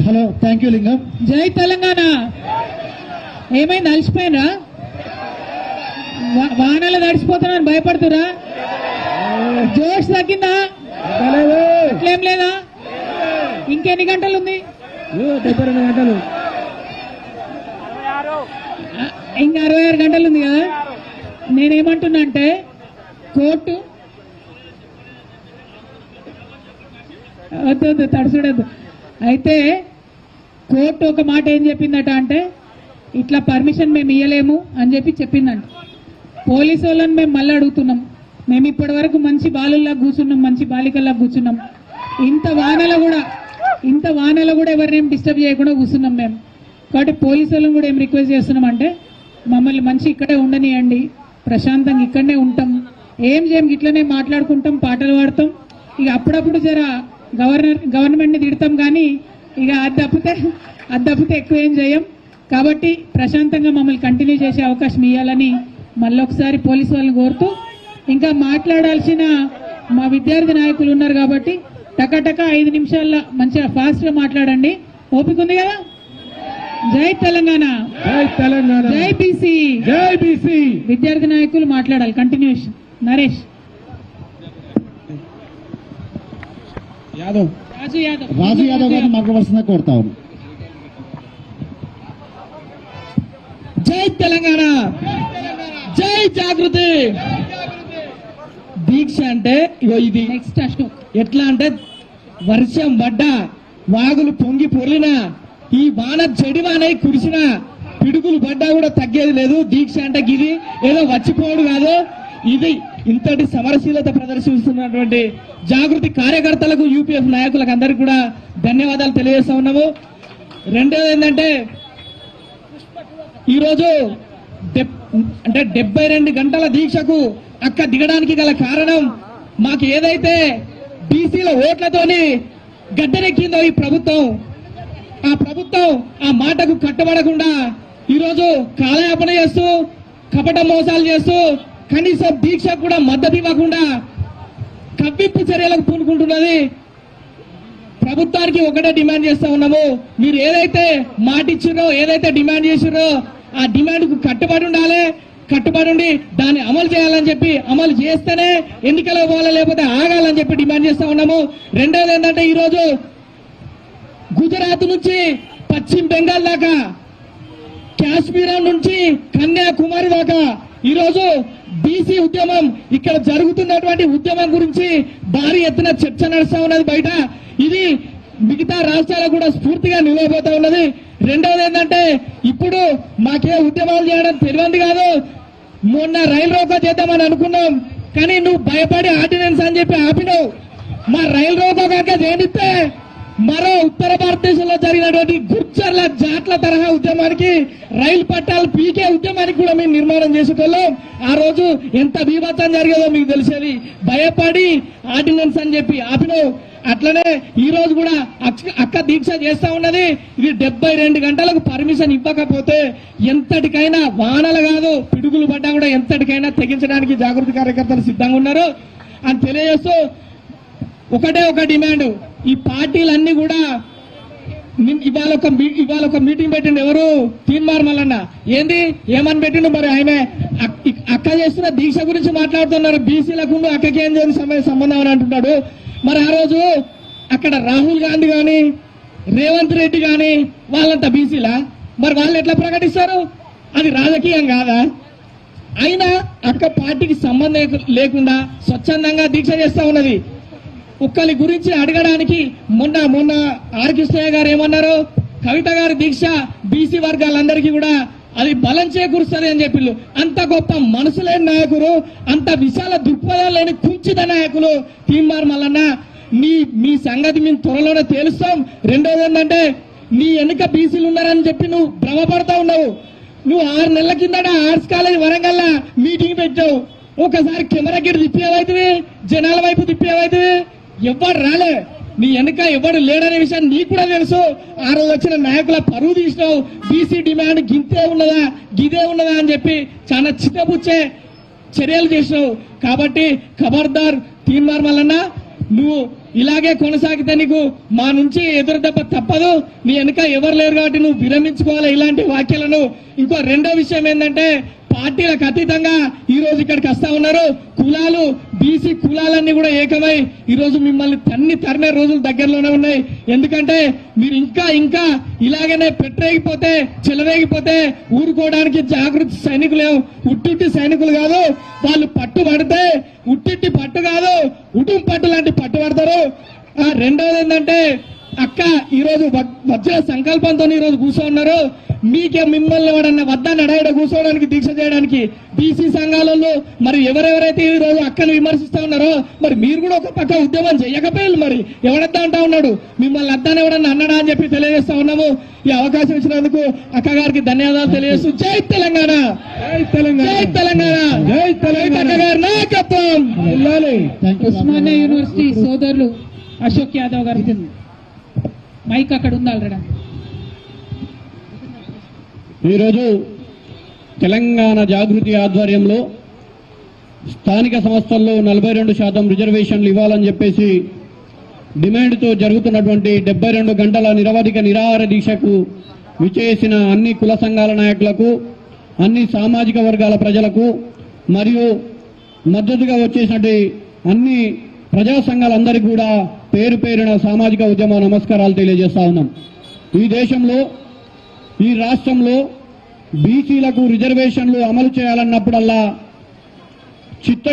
Hello, thank you లింగం. జై తెలంగాణ. ఏమైంది, అలసిపోయినా? వాహనాలు తడిసిపోతున్నాను భయపడుతురా? జోష్ తగ్గిందా? అట్లేం లేదా? ఇంకెన్ని గంటలు ఉంది? 72 గంటలు. ఇంకా 66 గంటలు ఉంది కదా. నేనేమంటున్నా అంటే కోర్టు వద్దు తడుచుడద్దు. అయితే కోర్టు ఒక మాట ఏం చెప్పిందట అంటే ఇట్లా పర్మిషన్ మేము ఇవ్వలేము అని చెప్పిందంట. పోలీసు వాళ్ళని మేము మళ్ళీ అడుగుతున్నాం. మేము ఇప్పటి వరకు మంచి బాలుల్లా కూర్చున్నాం, మంచి బాలికల్లా కూర్చున్నాం. ఇంత వానలో కూడా ఎవరినేం డిస్టర్బ్ చేయకుండా కూర్చున్నాం మేము. కాబట్టి పోలీసు వాళ్ళని కూడా ఏం రిక్వెస్ట్ చేస్తున్నాం అంటే మమ్మల్ని మంచి ఇక్కడే ఉండనియండి, ప్రశాంతంగా ఇక్కడనే ఉంటాం, ఏం చేయం, ఇట్లనే మాట్లాడుకుంటాం, పాటలు పాడతాం. ఇక అప్పుడప్పుడు జర గవర్నమెంట్ని తిడతాం, కానీ ఇక అది తప్పితే ఎక్కువ ఏం చేయం. కాబట్టి ప్రశాంతంగా మమ్మల్ని కంటిన్యూ చేసే అవకాశం ఇవ్వాలని మళ్ళొకసారి పోలీసు వాళ్ళని కోరుతూ, ఇంకా మాట్లాడాల్సిన మా విద్యార్థి నాయకులు ఉన్నారు కాబట్టి టకటక 5 నిమిషాల్లో మంచిగా ఫాస్ట్గా మాట్లాడండి. ఓపిక ఉంది కదా? జై తెలంగాణ, జై తెలంగాణ, జై బీసీ, జై బీసీ. విద్యార్థి నాయకులు మాట్లాడాలి. కంటిన్యూషన్. నరేష్ యాదవ్, రాజు యాదవ్ గారిని మాట్లాడవలసిందిగా కోరుతా ఉన్నాను. జై తెలంగాణ, జై జాగృతి. దీక్ష అంటే ఇది నెక్స్ట్ అశోక్. ఎట్లా అంటే వర్షం పడ్డా, వాగులు పొంగి పొర్లినా, ఈ వాన చెడివానై కురిసినా, పిడుగులు పడ్డా కూడా తగ్గేది లేదు. దీక్ష అంటే ఇది ఏదో వచ్చిపోవడు కాదు. ఇది ఇంతటి సమరశీలత ప్రదర్శిస్తున్నటువంటి జాగృతి కార్యకర్తలకు, యూపీఎఫ్ నాయకులకు అందరికీ కూడా ధన్యవాదాలు తెలియజేస్తా ఉన్నాము. రెండోది ఏంటంటే ఈరోజు 72 గంటల దీక్షకు అక్క దిగడానికి గల కారణం, మాకు ఏదైతే బీసీల ఓట్లతోని గద్దెనెక్కిందో ఈ ప్రభుత్వం, ఆ ప్రభుత్వం ఆ మాటకు కట్టుబడకుండా ఈరోజు కాలయాపన చేస్తూ, కపట మోసాలు చేస్తూ, కనీసం దీక్షకు కూడా మద్దతు ఇవ్వకుండా కవ్వింపు చర్యలకు పూనుకుంటున్నది. ప్రభుత్వానికి ఒకటే డిమాండ్ చేస్తా ఉన్నాము, మీరు ఏదైతే మాట ఇచ్చిరో, ఏదైతే డిమాండ్ చేసిరో ఆ డిమాండ్ కు కట్టుబడి ఉండాలి. కట్టుబడి ఉండి దాన్ని అమలు చేయాలని చెప్పి, అమలు చేస్తేనే ఎన్నికలు పోవాలి, లేకపోతే ఆగాలని చెప్పి డిమాండ్ చేస్తా ఉన్నాము. రెండోది ఏంటంటే ఈరోజు గుజరాత్ నుంచి పశ్చిమ బెంగాల్ దాకా, కాశ్మీర్ నుంచి కన్యాకుమారి దాకా ఈరోజు బీసీ ఉద్యమం, ఇక్కడ జరుగుతున్నటువంటి ఉద్యమం గురించి భారీ ఎత్తున చర్చ నడుస్తా ఉన్నది బయట. ఇది మిగతా రాష్ట్రాలకు కూడా స్ఫూర్తిగా నిలవబోతా ఉన్నది. రెండవది ఏంటంటే ఇప్పుడు మాకే ఉద్యమాలు చేయడం తెలియంది కాదు. మొన్న రైలు రోకో చేద్దామని అనుకున్నాం, కానీ నువ్వు భయపడి ఆర్డినెన్స్ అని చెప్పి ఆపినావు. మా రైలు రోకో కాక చేస్తే మరో ఉత్తర భారతదేశంలో జరిగినటువంటి గుర్చర్ల జాట్ల తరహా ఉద్యమానికి, రైలు పట్టాలు పీకే ఉద్యమానికి కూడా మేము నిర్మాణం చేసేటోళ్ళం. ఆ రోజు ఎంత బీభత్సం జరిగేదో మీకు తెలిసేది. భయపడి ఆర్డినెన్స్ అని చెప్పి ఆపినావు. అట్లనే ఈ రోజు కూడా అక్క దీక్ష చేస్తా ఉన్నది. ఇది 72 గంటలకు పర్మిషన్ ఇవ్వకపోతే ఎంతటికైనా, వానలు కాదు పిడుగులు పడ్డా కూడా ఎంతటికైనా తెగించడానికి జాగృతి కార్యకర్తలు సిద్ధంగా ఉన్నారు అని తెలియజేస్తూ, ఒకటే ఒక డిమాండ్, ఈ పార్టీలన్నీ కూడా ఇవాళ ఒక మీటింగ్ పెట్టిండు. ఎవరు? తీన్మార్ మల్లన్న. ఏమని పెట్టిండు మరి? ఆయన అక్క చేస్తున్న దీక్ష గురించి మాట్లాడుతున్నారు. బీసీలకు అక్కకి ఏం చేసిన సంబంధం అని అంటున్నాడు. మరి ఆ రోజు అక్కడ రాహుల్ గాంధీ గాని, రేవంత్ రెడ్డి గాని వాళ్ళంతా బీసీలా? మరి వాళ్ళు ఎట్లా ప్రకటిస్తారు? అది రాజకీయం కాదా? అయినా అక్క పార్టీకి సంబంధం లేకుండా స్వచ్ఛందంగా దీక్ష చేస్తా ఉన్నది. ఒక్కరి గురించి అడగడానికి మొన్న ఆర్ కృష్ణయ్య గారు ఏమన్నారు? కవిత గారి దీక్ష బీసీ వర్గాలందరికీ కూడా అది బలం చేకూరుస్తుంది అని చెప్పిళ్ళు. అంత గొప్ప మనసు లేని నాయకులు, అంత విశాల దృక్పథం లేని కుంచిత నాయకులు తీన్మార్ మల్లన్న. మీ సంగతి మేము త్వరలోనే తేలుస్తాం. రెండోది ఏంటంటే, నీ వెనుక బీసీలు ఉన్నారని చెప్పి నువ్వు భ్రమపడతా ఉన్నావు. నువ్వు 6 నెలల కిందట ఆర్ట్స్ కాలేజ్ వరంగల్ మీటింగ్ పెట్టావు. ఒకసారి కెమెరా గిడి తిప్పేవైతే, జనాల వైపు తిప్పేవైతే ఎవడు రాలే. నీ వెనుక ఎవడు లేడనే విషయం నీకు కూడా తెలుసు. ఆ రోజు వచ్చిన నాయకుల పరువు తీసినావు. బీసీ డిమాండ్ గింతే ఉన్నదా, గిదే ఉన్నదా అని చెప్పి చాలా చిత్తపుచ్చే చర్యలు చేసినావు. కాబట్టి ఖబర్దార్ తీన్మార్ మల్లన్న, నువ్వు ఇలాగే కొనసాగితే నీకు మా నుంచి ఎదురు దెబ్బ తప్పదు, నీ వెనుక ఎవరు లేరు కాబట్టి నువ్వు విరమించుకోవాలి. ఇలాంటి వాక్యాలను. ఇంకో రెండో విషయం ఏంటంటే పార్టీలకు అతీతంగా ఈ రోజు ఇక్కడికి వస్తా ఉన్నారు. కులాలు, బీసీ కులాలన్నీ కూడా ఏకమై ఈ రోజు మిమ్మల్ని తరిమే రోజులు దగ్గరలోనే ఉన్నాయి. ఎందుకంటే మీరు ఇంకా ఇలాగనే పెట్టరేగిపోతే, చెలరేగిపోతే ఊరుకోవడానికి జాగృతి సైనికులు, ఉట్టిట్టి సైనికులు కాదు. వాళ్ళు పట్టుబడితే ఉట్టిట్టి పట్టు కాదు, ఉడుం పట్టు లాంటి పట్టు పడతారు. రెండోది ఏంటంటే అక్క ఈ రోజు వజ్ర సంకల్పంతో ఈ రోజు కూర్చోన్నారు. మీకే మిమ్మల్ని ఎవడన్నా వద్దని అడగడ కూర్చోవడానికి, దీక్ష చేయడానికి బీసీ సంఘాలలో మరి ఎవరెవరైతే ఈ రోజు అక్కను విమర్శిస్తా ఉన్నారో మరి మీరు కూడా ఒక పక్క ఉద్యమం చేయకపోయారు. మరి ఎవడద్దా అంటా ఉన్నాడు, మిమ్మల్ని అద్దాని ఎవడన్నా అన్నాడా అని చెప్పి తెలియజేస్తా ఉన్నాము. ఈ అవకాశం ఇచ్చినందుకు అక్క గారికి ధన్యవాదాలు తెలియజేస్తూ జై తెలంగాణ, జై తెలంగాణ, జై తెలంగాణ, జై తెలంగాణ. అక్క గారి నాయకత్వం. ఉస్మానియా యూనివర్సిటీ సోదరులు అశోక్ యాదవ్ గారికి మైక్ అక్కడ ఉంది ఆల్రెడీ. ఈరోజు తెలంగాణ జాగృతి ఆధ్వర్యంలో స్థానిక సంస్థల్లో 42% రిజర్వేషన్లు ఇవ్వాలని చెప్పేసి డిమాండ్తో జరుగుతున్నటువంటి 72 గంటల నిరవధిక నిరాహార దీక్షకు విచ్చేసిన అన్ని కుల సంఘాల నాయకులకు, అన్ని సామాజిక వర్గాల ప్రజలకు మరియు మద్దతుగా వచ్చేసినటువంటి అన్ని ప్రజా సంఘాలందరికీ కూడా పేరు పేరున సామాజిక ఉద్యమ నమస్కారాలు తెలియజేస్తా ఉన్నాం. ఈ దేశంలో, ఈ రాష్ట్రంలో బీసీలకు రిజర్వేషన్లు అమలు చేయాలన్నప్పుడల్లా చిత్త